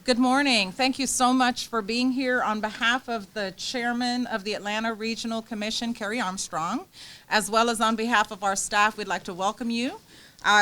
Good morning. Thank you so much for being here. On behalf of the chairman of the Atlanta Regional Commission, Kerry Armstrong, as well as on behalf of our staff, we'd like to welcome you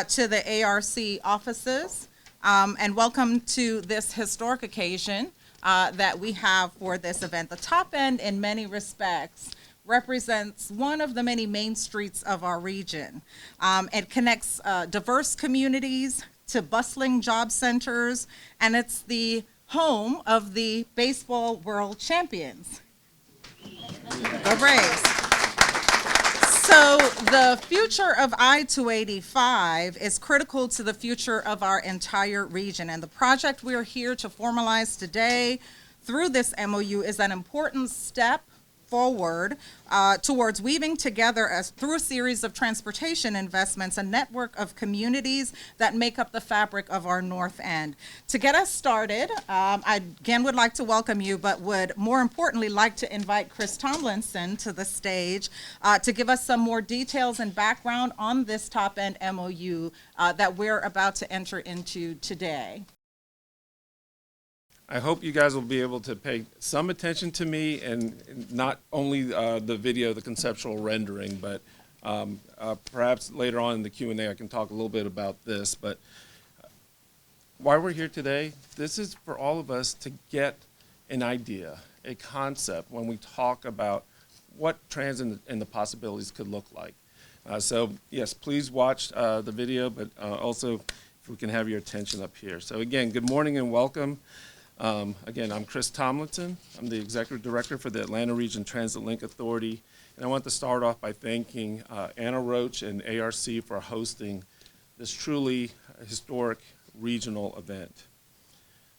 to the ARC offices and welcome to this historic occasion that we have for this event. The Top End, in many respects, represents one of the many main streets of our region. It connects diverse communities to bustling job centers, and it's the home of the baseball world champions. The Rays. So the future of I-285 is critical to the future of our entire region, and the project we are here to formalize today through this MOU is an important step forward towards weaving together through a series of transportation investments, a network of communities that make up the fabric of our North End. To get us started, I again would like to welcome you, but would more importantly like to invite Chris Tomlinson to the stage to give us some more details and background on this Top End MOU that we're about to enter into today. I hope you guys will be able to pay some attention to me and not only the video, the conceptual rendering, but perhaps later on in the Q&A I can talk a little bit about this. But why we're here today, this is for all of us to get an idea, a concept when we talk about what transit and the possibilities could look like. So yes, please watch the video, but also if we can have your attention up here. So again, good morning and welcome. Again, I'm Chris Tomlinson. I'm the Executive Director for the Atlanta Region Transit Link Authority. And I want to start off by thanking Anna Roach and ARC for hosting this truly historic regional event.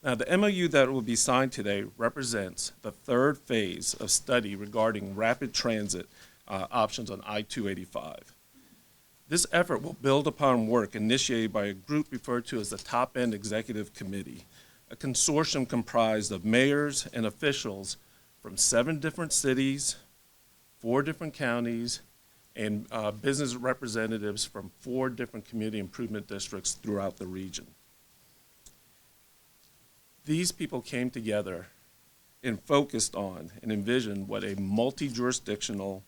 Now, the MOU that will be signed today represents the third phase of study regarding rapid transit options on I-285. This effort will build upon work initiated by a group referred to as the Top End Executive Committee, a consortium comprised of mayors and officials from 7 different cities, 4 different counties, and business representatives from 4 different community improvement districts throughout the region. These people came together and focused on and envisioned what a multi-jurisdictional,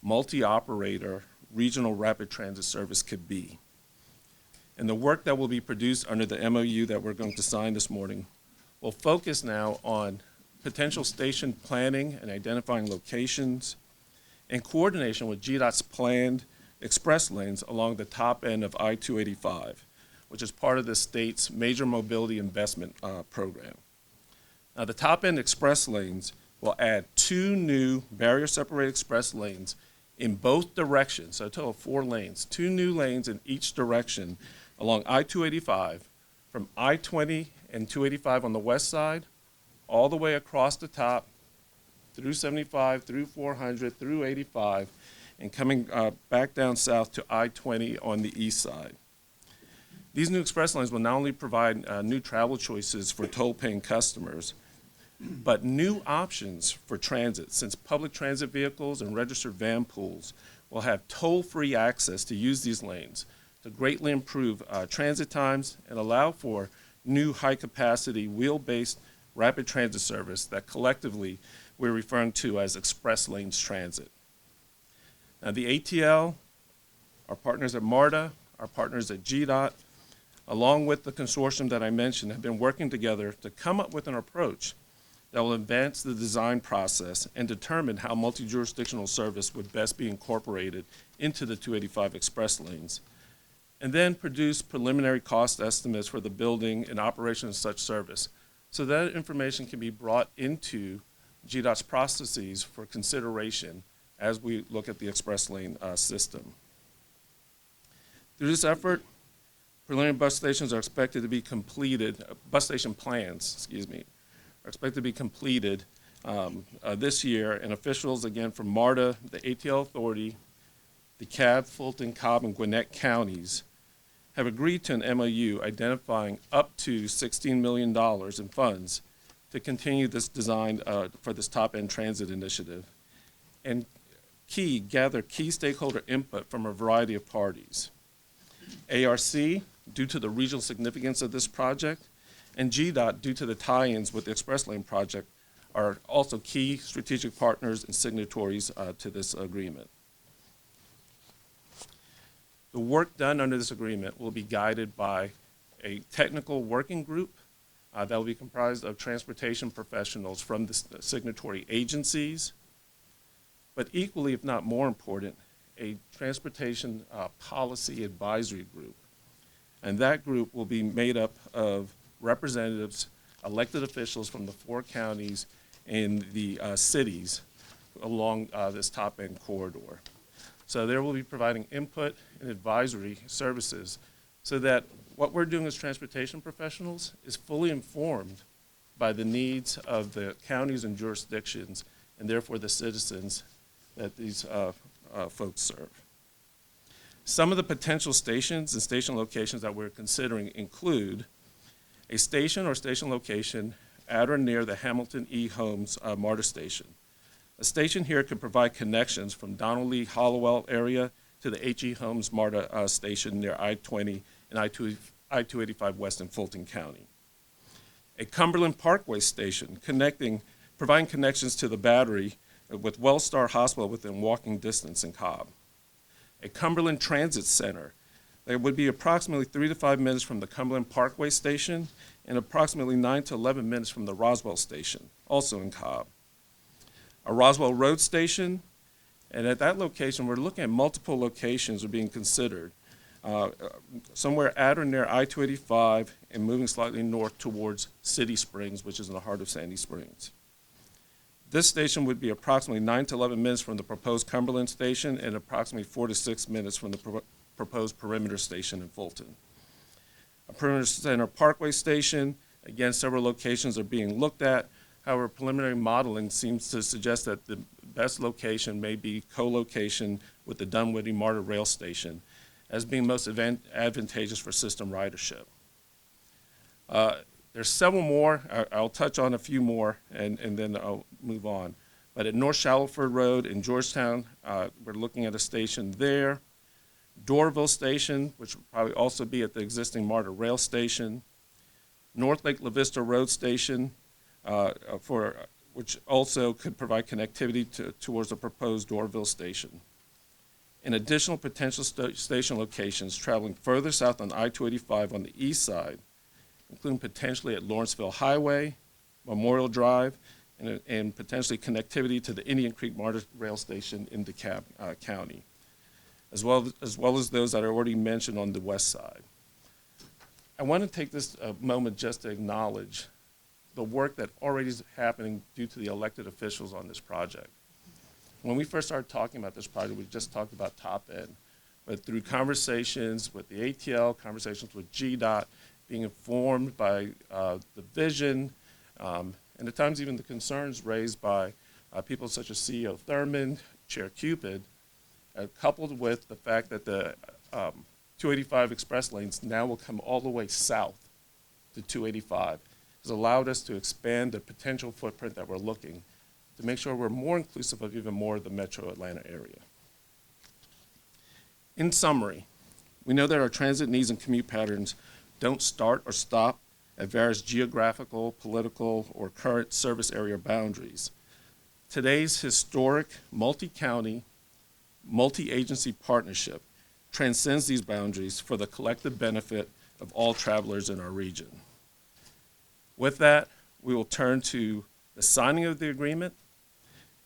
multi-operator regional rapid transit service could be. And the work that will be produced under the MOU that we're going to sign this morning will focus now on potential station planning and identifying locations and coordination with GDOT's planned express lanes along the top end of I-285, which is part of the state's major mobility investment program. Now, the top end express lanes will add 2 new barrier-separated express lanes in both directions, so a total of 4 lanes, 2 new lanes in each direction along I-285 from I-20 and 285 on the west side all the way across the top through 75, through 400, through 85, and coming back down south to I-20 on the east side. These new express lanes will not only provide new travel choices for toll-paying customers, but new options for transit, since public transit vehicles and registered van pools will have toll-free access to use these lanes to greatly improve transit times and allow for new high-capacity, wheel-based rapid transit service that collectively we're referring to as express lanes transit. Now, the ATL, our partners at MARTA, our partners at GDOT, along with the consortium that I mentioned, have been working together to come up with an approach that will advance the design process and determine how multi-jurisdictional service would best be incorporated into the 285 express lanes, and then produce preliminary cost estimates for the building and operation of such service, so that information can be brought into GDOT's processes for consideration as we look at the express lane system. Through this effort, preliminary bus stations are expected to be completed, bus station plans, are expected to be completed this year, and officials, again, from MARTA, the ATL Authority, the CAB, Fulton, Cobb, and Gwinnett counties have agreed to an MOU identifying up to $16 million in funds to continue this design for this top-end transit initiative, and gather key stakeholder input from a variety of parties. ARC, due to the regional significance of this project, and GDOT, due to the tie-ins with the Express Lane project, are also key strategic partners and signatories to this agreement. The work done under this agreement will be guided by a technical working group that will be comprised of transportation professionals from the signatory agencies, but equally, if not more important, a transportation policy advisory group. And that group will be made up of representatives, elected officials from the 4 counties and the cities along this top-end corridor. So they will be providing input and advisory services so that what we're doing as transportation professionals is fully informed by the needs of the counties and jurisdictions, and therefore the citizens that these folks serve. Some of the potential stations and station locations that we're considering include a station or station location at or near the Hamilton E. Holmes MARTA station. A station here could provide connections from Donald Lee Hollowell area to the H.E. Holmes MARTA station near I-20 and I-285 West in Fulton County. A Cumberland Parkway station providing connections to the Battery with Wellstar Hospital within walking distance in Cobb. A Cumberland Transit Center that would be approximately 3 to 5 minutes from the Cumberland Parkway station and approximately 9 to 11 minutes from the Roswell station, also in Cobb. A Roswell Road station, and at that location, we're looking at multiple locations are being considered, somewhere at or near I-285 and moving slightly north towards City Springs, which is in the heart of Sandy Springs. This station would be approximately 9 to 11 minutes from the proposed Cumberland station and approximately 4 to 6 minutes from the proposed Perimeter station in Fulton. A Perimeter Center Parkway station, again, several locations are being looked at. However, preliminary modeling seems to suggest that the best location may be co-location with the Dunwoody MARTA rail station as being most advantageous for system ridership. There's several more. I'll touch on a few more and then I'll move on. But at North Shallowford Road in Georgetown, we're looking at a station there. Doraville Station, which will probably also be at the existing MARTA rail station. North Lake La Vista Road Station, which also could provide connectivity towards the proposed Doraville Station. And additional potential station locations traveling further south on I-285 on the east side, including potentially at Lawrenceville Highway, Memorial Drive, and potentially connectivity to the Indian Creek MARTA rail station in DeKalb County, as well as those that are already mentioned on the west side. I want to take this moment just to acknowledge the work that already is happening due to the elected officials on this project. When we first started talking about this project, we just talked about top end, but through conversations with the ATL, conversations with GDOT, being informed by the vision, and at times even the concerns raised by people such as CEO Thurman, Chair Cupid, coupled with the fact that the 285 express lanes now will come all the way south to 285, has allowed us to expand the potential footprint that we're looking to make sure we're more inclusive of even more of the metro Atlanta area. In summary, we know that our transit needs and commute patterns don't start or stop at various geographical, political, or current service area boundaries. Today's historic multi-county, multi-agency partnership transcends these boundaries for the collective benefit of all travelers in our region. With that, we will turn to the signing of the agreement,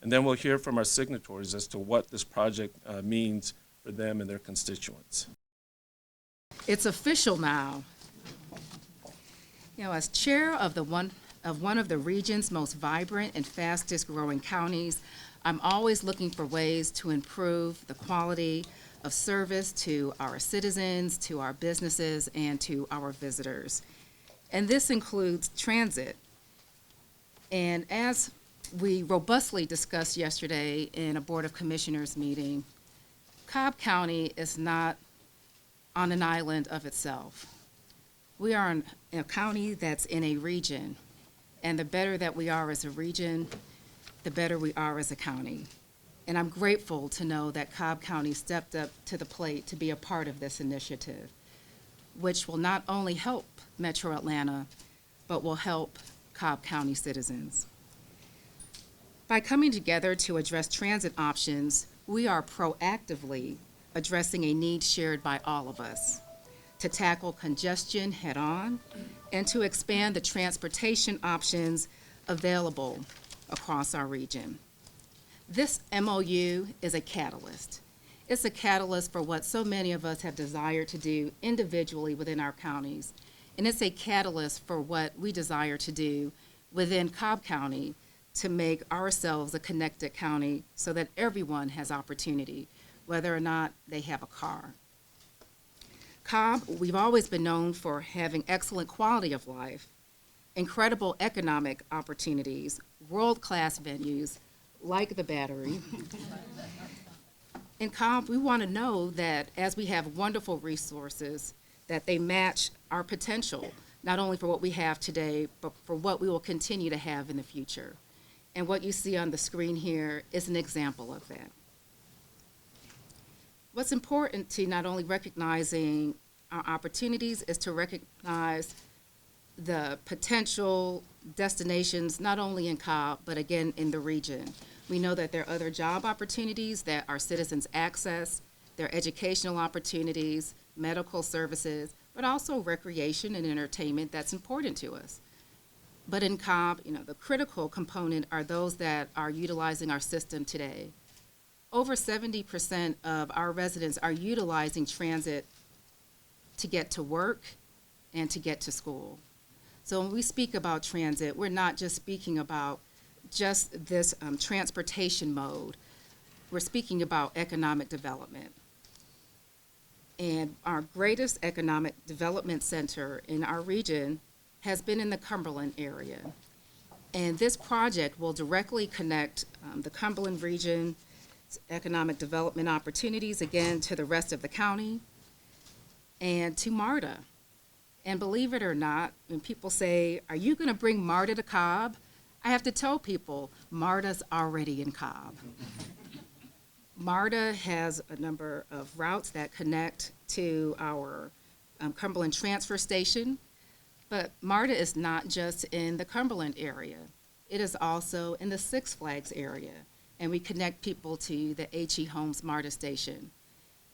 and then we'll hear from our signatories as to what this project means for them and their constituents. It's official now. You know, as chair of one of the region's most vibrant and fastest growing counties, I'm always looking for ways to improve the quality of service to our citizens, to our businesses, and to our visitors. And this includes transit. And as we robustly discussed yesterday in a Board of Commissioners meeting, Cobb County is not on an island of itself. We are in a county that's in a region, and the better that we are as a region, the better we are as a county. And I'm grateful to know that Cobb County stepped up to the plate to be a part of this initiative, which will not only help Metro Atlanta, but will help Cobb County citizens. By coming together to address transit options, we are proactively addressing a need shared by all of us to tackle congestion head-on and to expand the transportation options available across our region. This MOU is a catalyst. It's a catalyst for what so many of us have desired to do individually within our counties, and it's a catalyst for what we desire to do within Cobb County to make ourselves a connected county so that everyone has opportunity, whether or not they have a car. Cobb, we've always been known for having excellent quality of life, incredible economic opportunities, world-class venues like the Battery. In Cobb, we want to know that as we have wonderful resources, that they match our potential, not only for what we have today, but for what we will continue to have in the future. And what you see on the screen here is an example of that. What's important to not only recognizing our opportunities is to recognize the potential destinations, not only in Cobb, but again in the region. We know that there are other job opportunities that our citizens access, there are educational opportunities, medical services, but also recreation and entertainment that's important to us. But in Cobb, the critical component are those that are utilizing our system today. Over 70% of our residents are utilizing transit to get to work and to get to school. So when we speak about transit, we're not just speaking about just this transportation mode. We're speaking about economic development. And our greatest economic development center in our region has been in the Cumberland area. And this project will directly connect the Cumberland region's economic development opportunities, again, to the rest of the county and to MARTA. And believe it or not, when people say, are you going to bring MARTA to Cobb? I have to tell people, MARTA's already in Cobb. MARTA has a number of routes that connect to our Cumberland transfer station, but MARTA is not just in the Cumberland area. It is also in the Six Flags area, and we connect people to the H.E. Holmes MARTA station.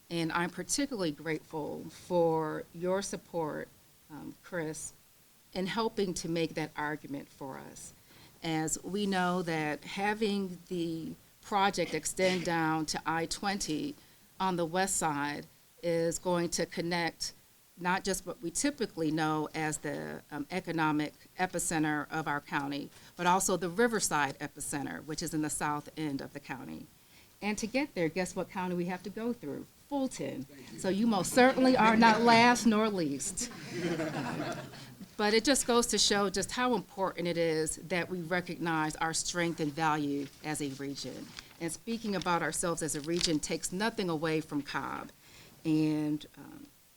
And I'm particularly grateful for your support, Chris, in helping to make that argument for us, as we know that having the project extend down to I-20 on the west side is going to connect not just what we typically know as the economic epicenter of our county, but also the Riverside epicenter, which is in the south end of the county. And to get there, guess what county we have to go through? Fulton. So you most certainly are not last nor least. But it just goes to show just how important it is that we recognize our strength and value as a region. And speaking about ourselves as a region takes nothing away from Cobb. And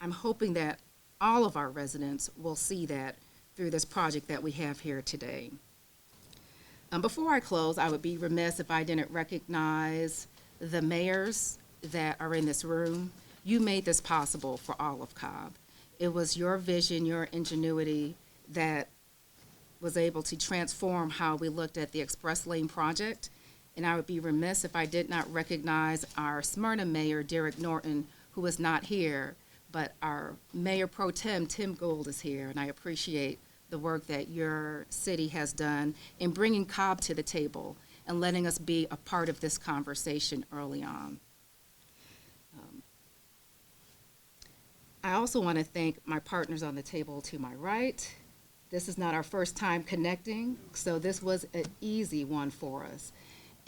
I'm hoping that all of our residents will see that through this project that we have here today. Before I close, I would be remiss if I didn't recognize the mayors that are in this room. You made this possible for all of Cobb. It was your vision, your ingenuity that was able to transform how we looked at the Express Lane project. And I would be remiss if I did not recognize our Smyrna mayor, Derek Norton, who is not here, but our Mayor Pro Tem, Tim Gould, is here, and I appreciate the work that your city has done in bringing Cobb to the table and letting us be a part of this conversation early on. I also want to thank my partners on the table to my right. This is not our first time connecting, so this was an easy one for us.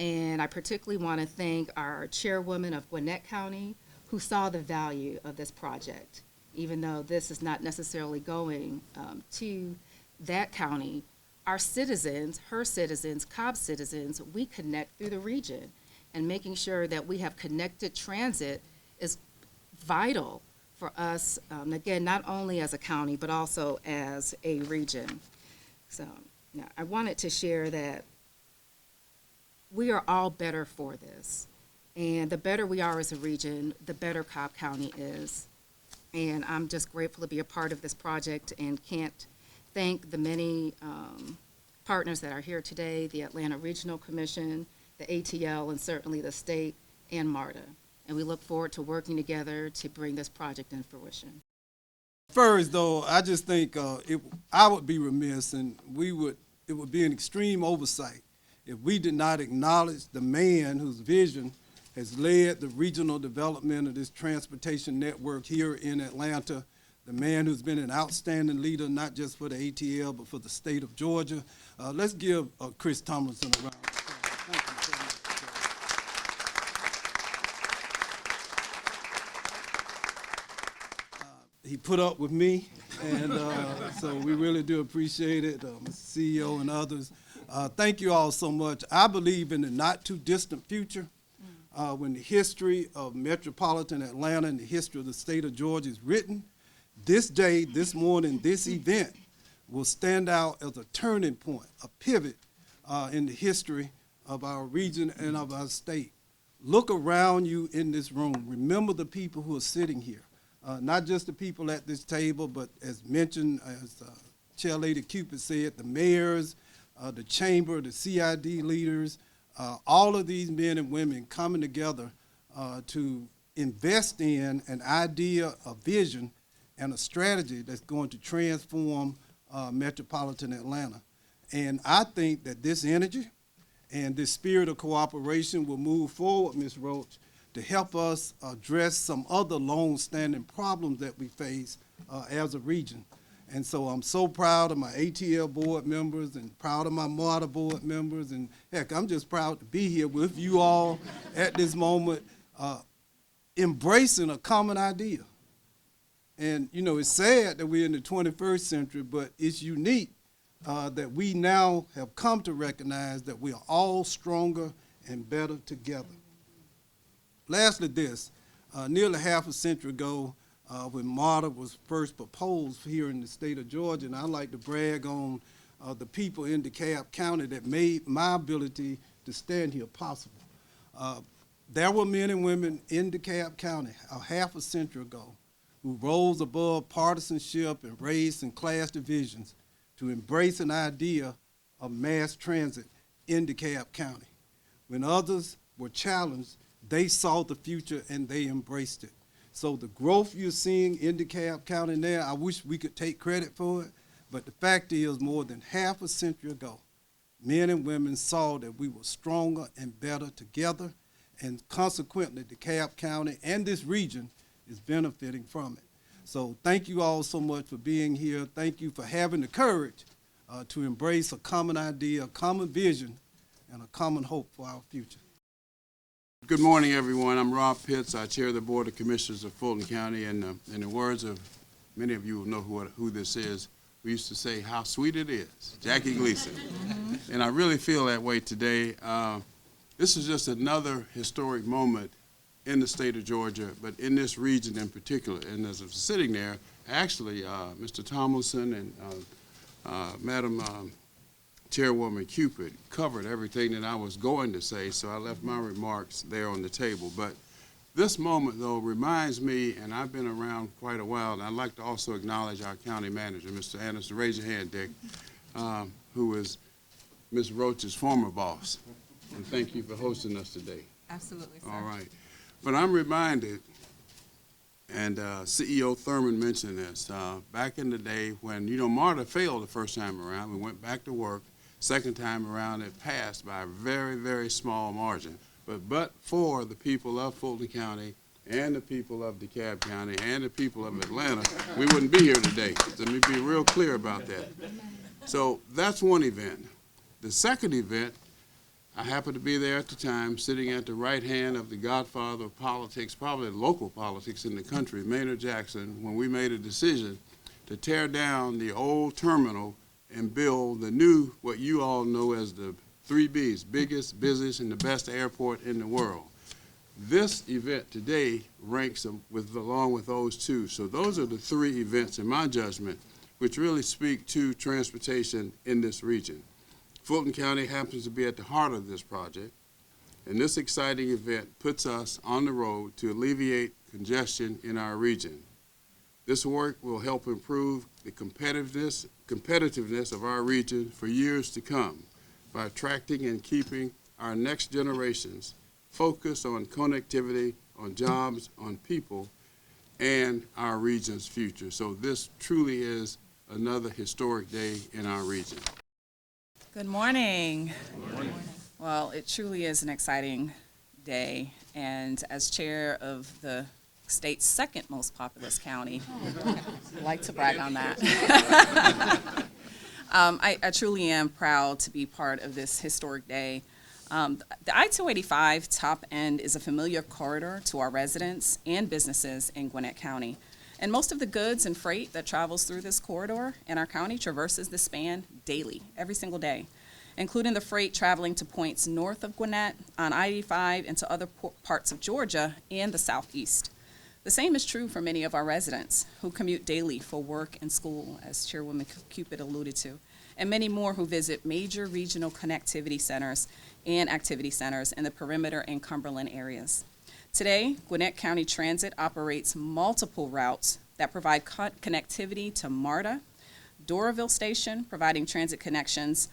And I particularly want to thank our chairwoman of Gwinnett County, who saw the value of this project. Even though this is not necessarily going to that county, our citizens, her citizens, Cobb citizens, we connect through the region. And making sure that we have connected transit is vital for us, again, not only as a county, but also as a region. So yeah, I wanted to share that we are all better for this. And the better we are as a region, the better Cobb County is. And I'm just grateful to be a part of this project and can't thank the many partners that are here today, the Atlanta Regional Commission, the ATL, and certainly the state and MARTA. And we look forward to working together to bring this project in fruition. First, though, I just think I would be remiss, and it would be an extreme oversight if we did not acknowledge the man whose vision has led the regional development of this transportation network here in Atlanta, the man who's been an outstanding leader, not just for the ATL, but for the state of Georgia. Let's give Chris Tomlinson a round of applause. Thank you so much. He put up with me, and so we really do appreciate it, Mr. CEO and others. Thank you all so much. I believe in the not-too-distant future, when the history of metropolitan Atlanta and the history of the state of Georgia is written, this day, this morning, this event will stand out as a turning point, a pivot in the history of our region and of our state. Look around you in this room. Remember the people who are sitting here. Not just the people at this table, but as mentioned, as Chair Lady Cupid said, the mayors, the chamber, the CID leaders, all of these men and women coming together to invest in an idea, a vision, and a strategy that's going to transform metropolitan Atlanta. And I think that this energy and this spirit of cooperation will move forward, Ms. Roach, to help us address some other long-standing problems that we face as a region. And so I'm so proud of my ATL board members and proud of my MARTA board members, and heck, I'm just proud to be here with you all at this moment, embracing a common idea. And, you know, it's sad that we're in the 21st century, but it's unique that we now have come to recognize that we are all stronger and better together. Lastly, this, nearly half a century ago, when MARTA was first proposed here in the state of Georgia, and I like to brag on the people in DeKalb County that made my ability to stand here possible. There were men and women in DeKalb County half a century ago who rose above partisanship and race and class divisions to embrace an idea of mass transit in DeKalb County. When others were challenged, they saw the future and they embraced it. So the growth you're seeing in DeKalb County now, I wish we could take credit for it, but the fact is more than half a century ago, men and women saw that we were stronger and better together, and consequently DeKalb County and this region is benefiting from it. So thank you all so much for being here. Thank you for having the courage to embrace a common idea, a common vision, and a common hope for our future. Good morning, everyone. I'm Rob Pitts. I chair the Board of Commissioners of Fulton County, and in the words of many of you will know who this is, we used to say, how sweet it is, Jackie Gleason. And I really feel that way today. This is just another historic moment in the state of Georgia, but in this region in particular. And as I'm sitting there, actually, Mr. Tomlinson and Madam Chairwoman Cupid covered everything that I was going to say, so I left my remarks there on the table. But this moment, though, reminds me, and I've been around quite a while, and I'd like to also acknowledge our county manager, Mr. Anderson. Raise your hand, Dick, who is Ms. Roach's former boss. And thank you for hosting us today. Absolutely, sir. All right. But I'm reminded, and CEO Thurman mentioned this, back in the day when, you know, MARTA failed the first time around, we went back to work. Second time around, it passed by a very, very small margin. But for the people of Fulton County and the people of DeKalb County and the people of Atlanta, we wouldn't be here today. Let me be real clear about that. So that's one event. The second event, I happened to be there at the time, sitting at the right hand of the godfather of politics, probably local politics in the country, Maynard Jackson, when we made a decision to tear down the old terminal and build the new, what you all know as the 3 Bs, biggest, busiest, and the best airport in the world. This event today ranks along with those two. So those are the 3 events, in my judgment, which really speak to transportation in this region. Fulton County happens to be at the heart of this project, and this exciting event puts us on the road to alleviate congestion in our region. This work will help improve the competitiveness of our region for years to come by attracting and keeping our next generations focused on connectivity, on jobs, on people, and our region's future. So this truly is another historic day in our region. Good morning. Good morning. Well, it truly is an exciting day, and as chair of the state's second most populous county, I like to brag on that. I truly am proud to be part of this historic day. The I-285 top end is a familiar corridor to our residents and businesses in Gwinnett County. And most of the goods and freight that travels through this corridor in our county traverses the span daily, every single day, including the freight traveling to points north of Gwinnett on I-85 and to other parts of Georgia and the southeast. The same is true for many of our residents who commute daily for work and school, as Chairwoman Cupid alluded to, and many more who visit major regional connectivity centers and activity centers in the perimeter and Cumberland areas. Today, Gwinnett County Transit operates multiple routes that provide connectivity to MARTA, Doraville Station, providing transit connections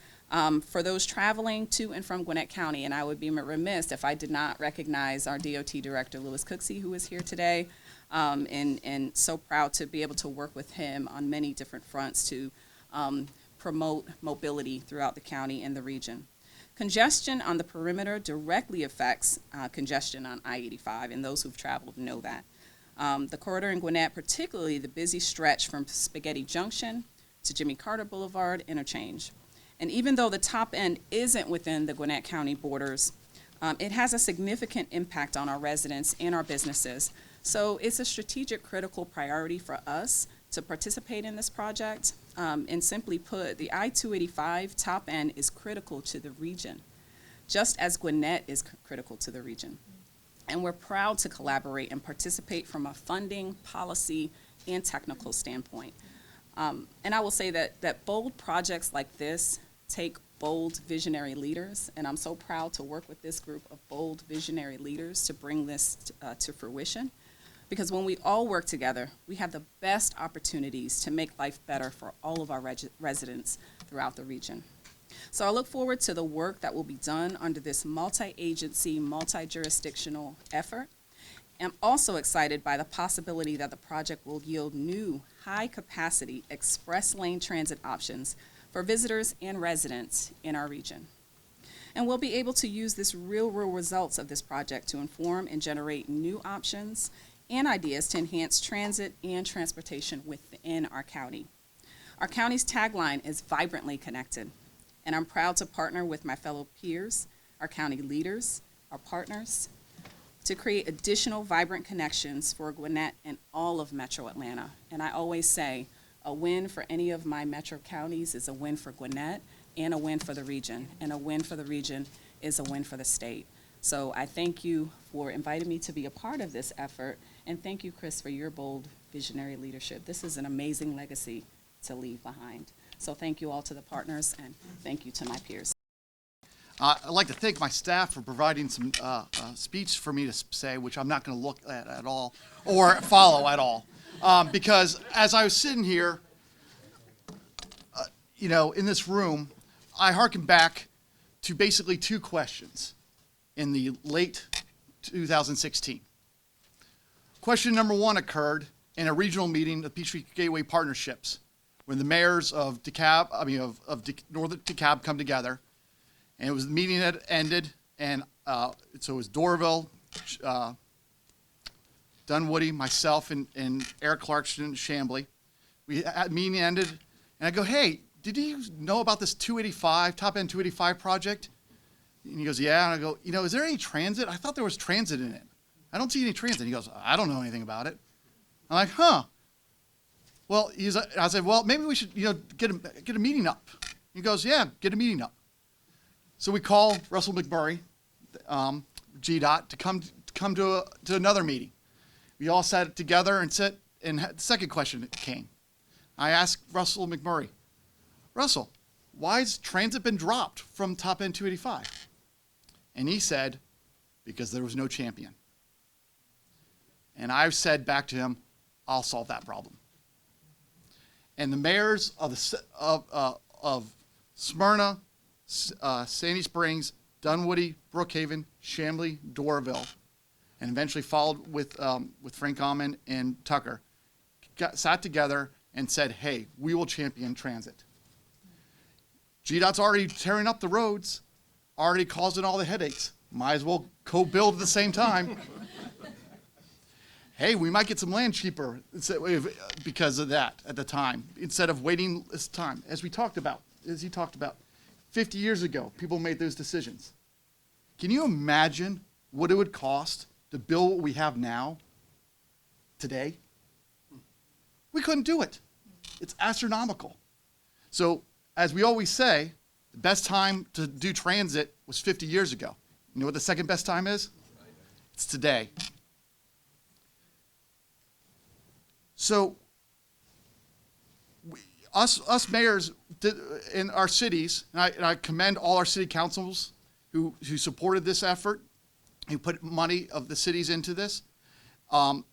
for those traveling to and from Gwinnett County. And I would be remiss if I did not recognize our DOT Director, Louis Cooksey, who is here today, and so proud to be able to work with him on many different fronts to promote mobility throughout the county and the region. Congestion on the perimeter directly affects congestion on I-85, and those who've traveled know that. The corridor in Gwinnett, particularly the busy stretch from Spaghetti Junction to Jimmy Carter Boulevard interchange. And even though the top end isn't within the Gwinnett County borders, it has a significant impact on our residents and our businesses. So it's a strategic, critical priority for us to participate in this project. And simply put, the I-285 top end is critical to the region, just as Gwinnett is critical to the region. And we're proud to collaborate and participate from a funding, policy, and technical standpoint. And I will say that bold projects like this take bold visionary leaders, and I'm so proud to work with this group of bold visionary leaders to bring this to fruition. Because when we all work together, we have the best opportunities to make life better for all of our residents throughout the region. So I look forward to the work that will be done under this multi-agency, multi-jurisdictional effort. I'm also excited by the possibility that the project will yield new, high-capacity express lane transit options for visitors and residents in our region. And we'll be able to use this real-world results of this project to inform and generate new options and ideas to enhance transit and transportation within our county. Our county's tagline is vibrantly connected, and I'm proud to partner with my fellow peers, our county leaders, our partners, to create additional vibrant connections for Gwinnett and all of Metro Atlanta. And I always say, a win for any of my metro counties is a win for Gwinnett and a win for the region. And a win for the region is a win for the state. So I thank you for inviting me to be a part of this effort. And thank you, Chris, for your bold visionary leadership. This is an amazing legacy to leave behind. So thank you all to the partners, and thank you to my peers. I'd like to thank my staff for providing some speech for me to say, which I'm not going to look at all or follow at all. Because as I was sitting here, in this room, I hearken back to basically two questions in the late 2016. Question number one occurred in a regional meeting of Peachtree Gateway Partnerships, when the mayors of Northern DeKalb come together, and it was the meeting that ended, and so it was Doraville, Dunwoody, myself, and Eric Clarkson, Chambly. Meeting ended, and I go, hey, did you know about this 285, top end 285 project? And he goes, yeah. And I go, is there any transit? I thought there was transit in it. I don't see any transit. He goes, I don't know anything about it. I'm like, huh. Well, I said, well, maybe we should, get a meeting up. He goes, yeah, get a meeting up. So we call Russell McMurray, GDOT, to come to another meeting. We all sat together and the second question came. I asked Russell McMurray, Russell, why has transit been dropped from top end 285? And he said, because there was no champion. And I said back to him, I'll solve that problem. And the mayors of of Smyrna, Sandy Springs, Dunwoody, Brookhaven, Chamblee, Doraville, and eventually followed with Frank Alman and Tucker, sat together and said, hey, we will champion transit. GDOT's already tearing up the roads, already causing all the headaches. Might as well co-build at the same time. Hey, we might get some land cheaper because of that at the time, instead of waiting this time. As he talked about, 50 years ago, people made those decisions. Can you imagine what it would cost to build what we have now, today? We couldn't do it. It's astronomical. So, as we always say, the best time to do transit was 50 years ago. You know what the second best time is? It's today. So, us mayors in our cities, and I commend all our city councils who supported this effort, who put money of the cities into this, and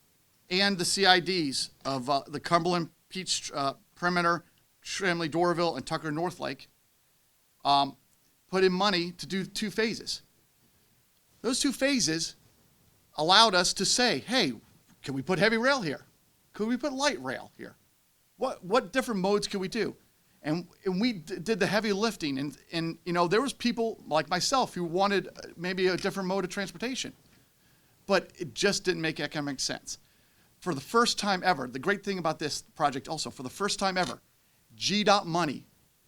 the CIDs of the Cumberland, Peach, Perimeter, Chamblee, Doraville, and Tucker Northlake, put in money to do 2 phases. Those 2 phases allowed us to say, hey, can we put heavy rail here? Could we put light rail here? What different modes could we do? And we did the heavy lifting. And you know, there was people like myself who wanted maybe a different mode of transportation. But it just didn't make economic sense. For the first time ever, the great thing about this project also, for the first time ever, GDOT money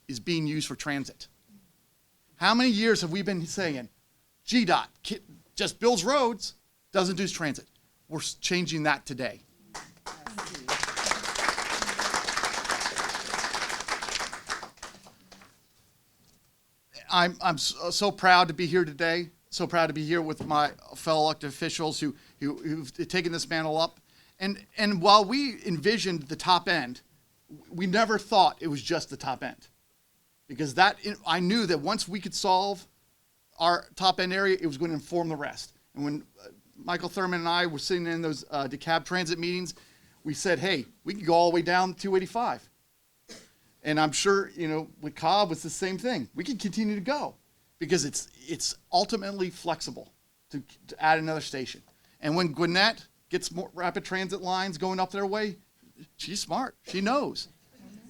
is being used for transit. How many years have we been saying, GDOT just builds roads, doesn't do transit? We're changing that today. I'm so proud to be here today. So proud to be here with my fellow elected officials who've taken this mantle up. And while we envisioned the top end, we never thought it was just the top end, because I knew that once we could solve our top end area, it was going to inform the rest. And when Michael Thurman and I were sitting in those DeKalb transit meetings, we said, hey, we can go all the way down to 285. And I'm sure, you know, with Cobb, it's the same thing. We can continue to go because it's ultimately flexible to add another station. And when Gwinnett gets more rapid transit lines going up their way, she's smart. She knows.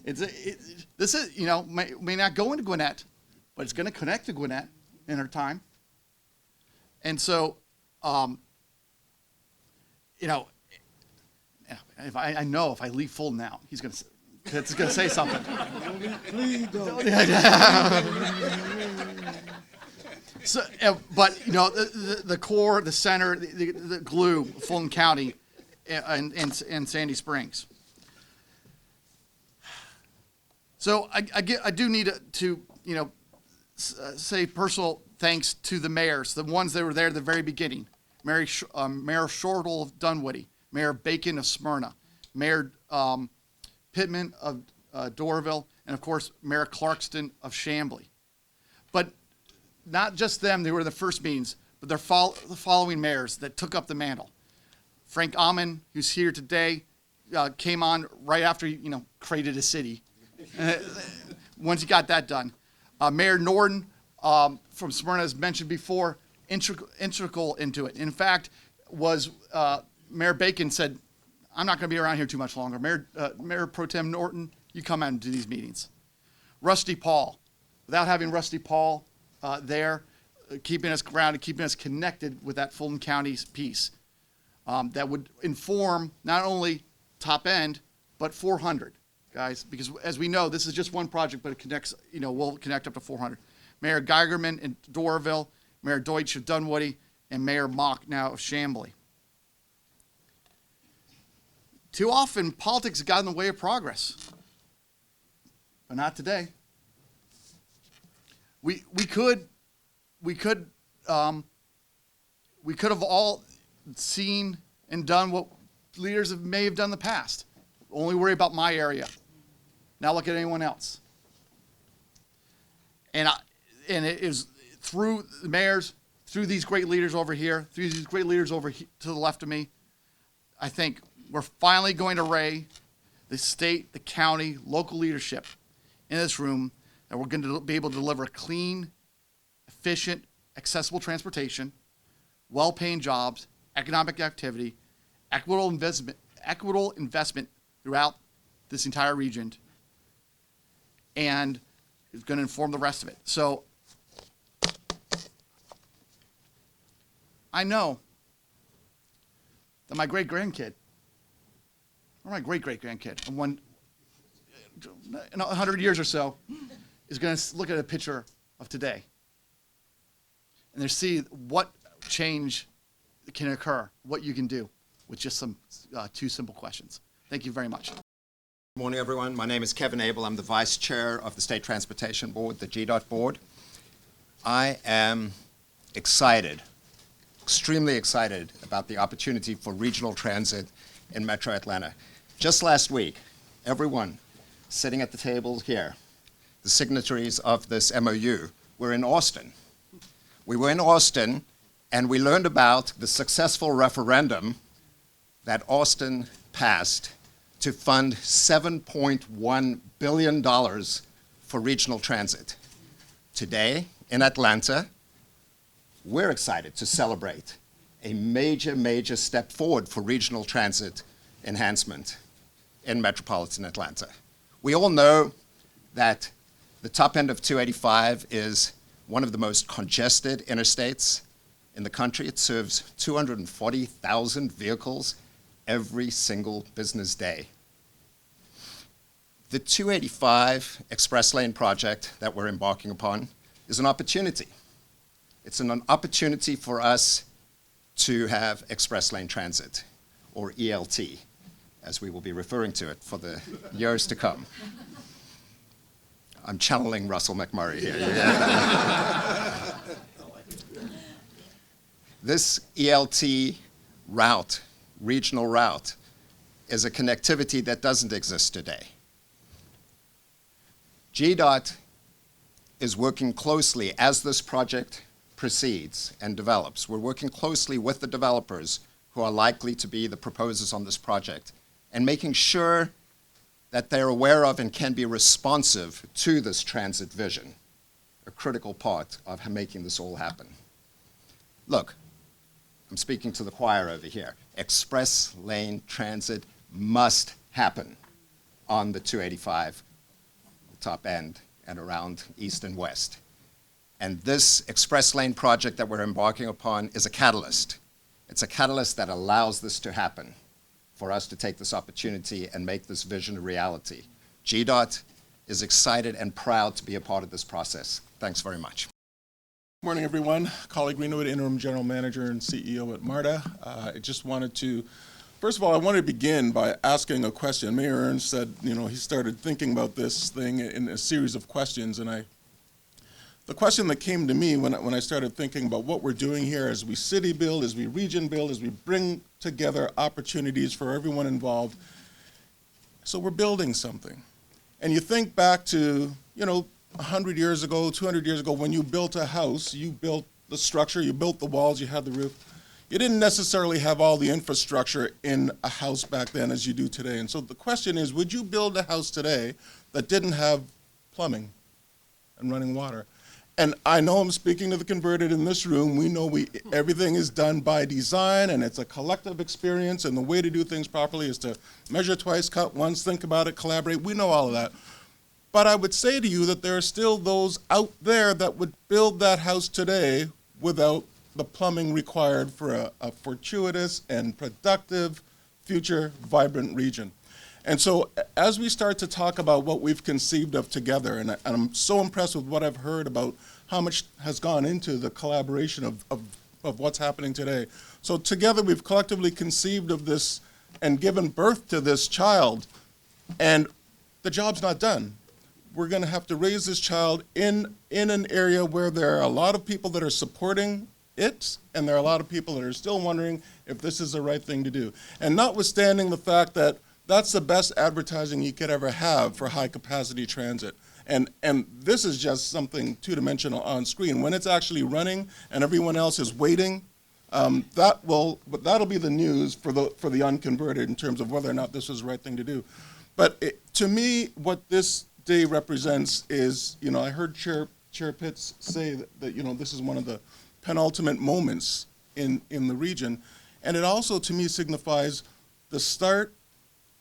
This is, you know, may not go into Gwinnett, but it's going to connect to Gwinnett in her time. And so, you know, if I know if I leave Fulton out, he's going to say something. Please don't. So, but you know, the core, the center, the glue, Fulton County, and Sandy Springs. So I do need to you know say personal thanks to the mayors, the ones that were there at the very beginning. Mayor Shortle of Dunwoody, Mayor Bacon of Smyrna, Mayor Pittman of Doraville, and of course Mayor Clarkston of Chamblee. But not just them, they were the first meetings, but the following mayors that took up the mantle. Frank Alman, who's here today, came on right after he, created a city. Once he got that done. Mayor Norton from Smyrna, as mentioned before, integral into it. In fact, was Mayor Bacon said, I'm not going to be around here too much longer. Mayor Pro Tem Norton, you come out and do these meetings. Rusty Paul. Without having Rusty Paul there, keeping us grounded, keeping us connected with that Fulton County piece, that would inform not only top end, but 400, guys, because as we know, this is just one project, but it connects, will connect up to 400. Mayor Geigerman in Doraville, Mayor Deutsch of Dunwoody, and Mayor Mock now of Chamblee. Too often, politics has gotten in the way of progress, but not today. We could have all seen and done what leaders may have done in the past. Only worry about my area. Not look at anyone else. And it is through the mayors, through these great leaders over here, through these great leaders over to the left of me, I think we're finally going to the state, the county, local leadership in this room that we're going to be able to deliver clean, efficient, accessible transportation, well-paying jobs, economic activity, equitable investment throughout this entire region, and it's going to inform the rest of it. So I know that my great-grandkid, or my great-great-grandkid, in 100 years or so, is going to look at a picture of today and they see what change can occur, what you can do with just some two simple questions. Thank you very much. Good morning, everyone. My name is Kevin Abel. I'm the Vice Chair of the State Transportation Board, the GDOT Board. I am excited, extremely excited about the opportunity for regional transit in Metro Atlanta. Just last week, everyone sitting at the table here, the signatories of this MOU, were in Austin. We were in Austin, and we learned about the successful referendum that Austin passed to fund $7.1 billion for regional transit. Today, in Atlanta, we're excited to celebrate a major, major step forward for regional transit enhancement in metropolitan Atlanta. We all know that the top end of 285 is one of the most congested interstates in the country. It serves 240,000 vehicles every single business day. The 285 Express Lane project that we're embarking upon is an opportunity. It's an opportunity for us to have Express Lane Transit, or ELT, as we will be referring to it for the years to come. I'm channeling Russell McMurray here. This ELT route, regional route, is a connectivity that doesn't exist today. GDOT is working closely as this project proceeds and develops. We're working closely with the developers who are likely to be the proposers on this project and making sure that they're aware of and can be responsive to this transit vision, a critical part of making this all happen. Look, I'm speaking to the choir over here. Express lane transit must happen on the 285 top end and around east and west. And this express lane project that we're embarking upon is a catalyst. It's a catalyst that allows this to happen, for us to take this opportunity and make this vision a reality. GDOT is excited and proud to be a part of this process. Thanks very much. Good morning, everyone. Colleague Greenwood, Interim General Manager and CEO at MARTA. I just wanted to, first of all, I wanted to begin by asking a question. Mayor Ernst said, he started thinking about this thing in a series of questions, and the question that came to me when I started thinking about what we're doing here as we city build, as we region build, as we bring together opportunities for everyone involved. So we're building something. And you think back to, 100 years ago, 200 years ago, when you built a house, you built the structure, you built the walls, you had the roof. You didn't necessarily have all the infrastructure in a house back then as you do today. And so the question is, would you build a house today that didn't have plumbing and running water? And I know I'm speaking to the converted in this room. We know everything is done by design, and it's a collective experience, and the way to do things properly is to measure twice, cut once, think about it, collaborate. We know all of that. But I would say to you that there are still those out there that would build that house today without the plumbing required for a fortuitous and productive, future, vibrant region. And so as we start to talk about what we've conceived of together, and I'm so impressed with what I've heard about how much has gone into the collaboration of what's happening today. So together we've collectively conceived of this and given birth to this child, and the job's not done. We're going to have to raise this child in an area where there are a lot of people that are supporting it, and there are a lot of people that are still wondering if this is the right thing to do. And notwithstanding the fact that that's the best advertising you could ever have for high-capacity transit. And this is just something two-dimensional on screen. When it's actually running and everyone else is waiting, that'll be the news for the unconverted in terms of whether or not this was the right thing to do. But to me, what this day represents is, I heard Chair Pitts say that, this is one of the penultimate moments in the region. And it also, to me, signifies the start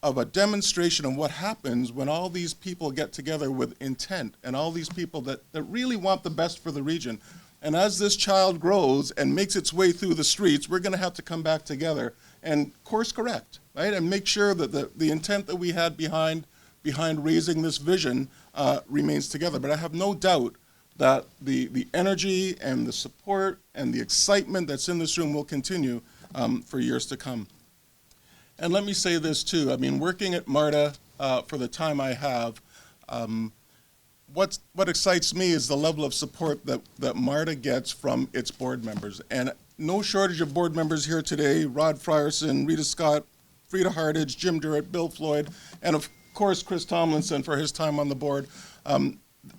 of a demonstration of what happens when all these people get together with intent and all these people that really want the best for the region. And as this child grows and makes its way through the streets, we're going to have to come back together and course correct, right? And make sure that the intent that we had behind raising this vision remains together. But I have no doubt that the energy and the support and the excitement that's in this room will continue for years to come. And let me say this too, working at MARTA for the time I have, what excites me is the level of support that MARTA gets from its board members. And no shortage of board members here today: Rod Frierson, Rita Scott, Frida Hardage, Jim Durrett, Bill Floyd, and of course Chris Tomlinson for his time on the board.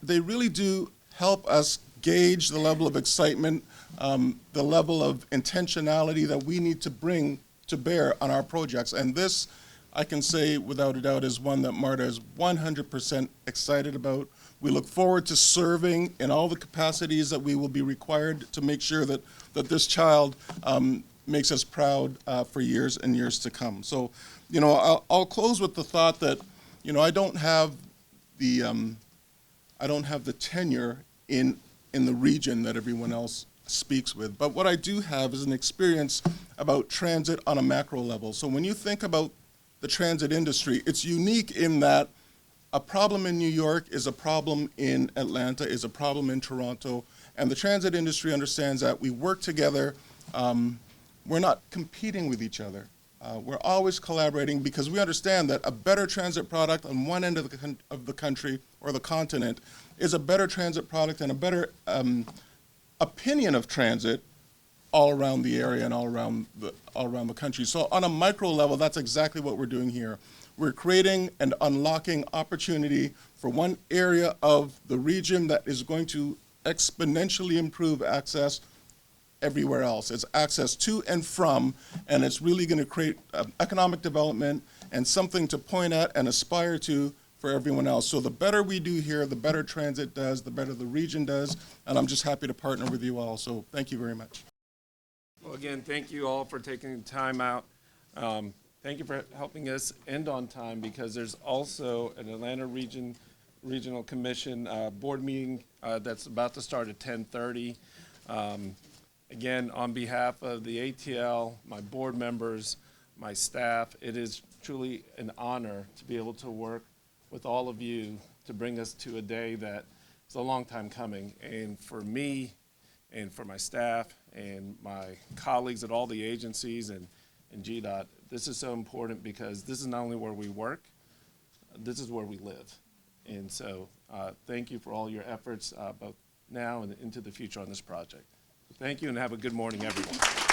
They really do help us gauge the level of excitement, the level of intentionality that we need to bring to bear on our projects. And this, I can say without a doubt, is one that MARTA is 100% excited about. We look forward to serving in all the capacities that we will be required to make sure that this child makes us proud for years and years to come. So, I'll close with the thought that, I don't have the tenure in the region that everyone else speaks with, but what I do have is an experience about transit on a macro level. So when you think about the transit industry, it's unique in that a problem in New York is a problem in Atlanta, is a problem in Toronto, and the transit industry understands that we work together. We're not competing with each other. We're always collaborating because we understand that a better transit product on one end of the country or the continent is a better transit product and a better opinion of transit all around the area and all around the country. So on a micro level, that's exactly what we're doing here. We're creating and unlocking opportunity for one area of the region that is going to exponentially improve access everywhere else. It's access to and from, and it's really going to create economic development and something to point at and aspire to for everyone else. So the better we do here, the better transit does, the better the region does, and I'm just happy to partner with you all. So thank you very much. Well, again, thank you all for taking the time out. Thank you for helping us end on time, because there's also an Atlanta Regional Commission board meeting that's about to start at 10:30. Again, on behalf of the ATL, my board members, my staff, it is truly an honor to be able to work with all of you to bring us to a day that is a long time coming. And for me and for my staff and my colleagues at all the agencies and GDOT, this is so important, because this is not only where we work, this is where we live. And so thank you for all your efforts, both now and into the future on this project. Thank you, and have a good morning, everyone.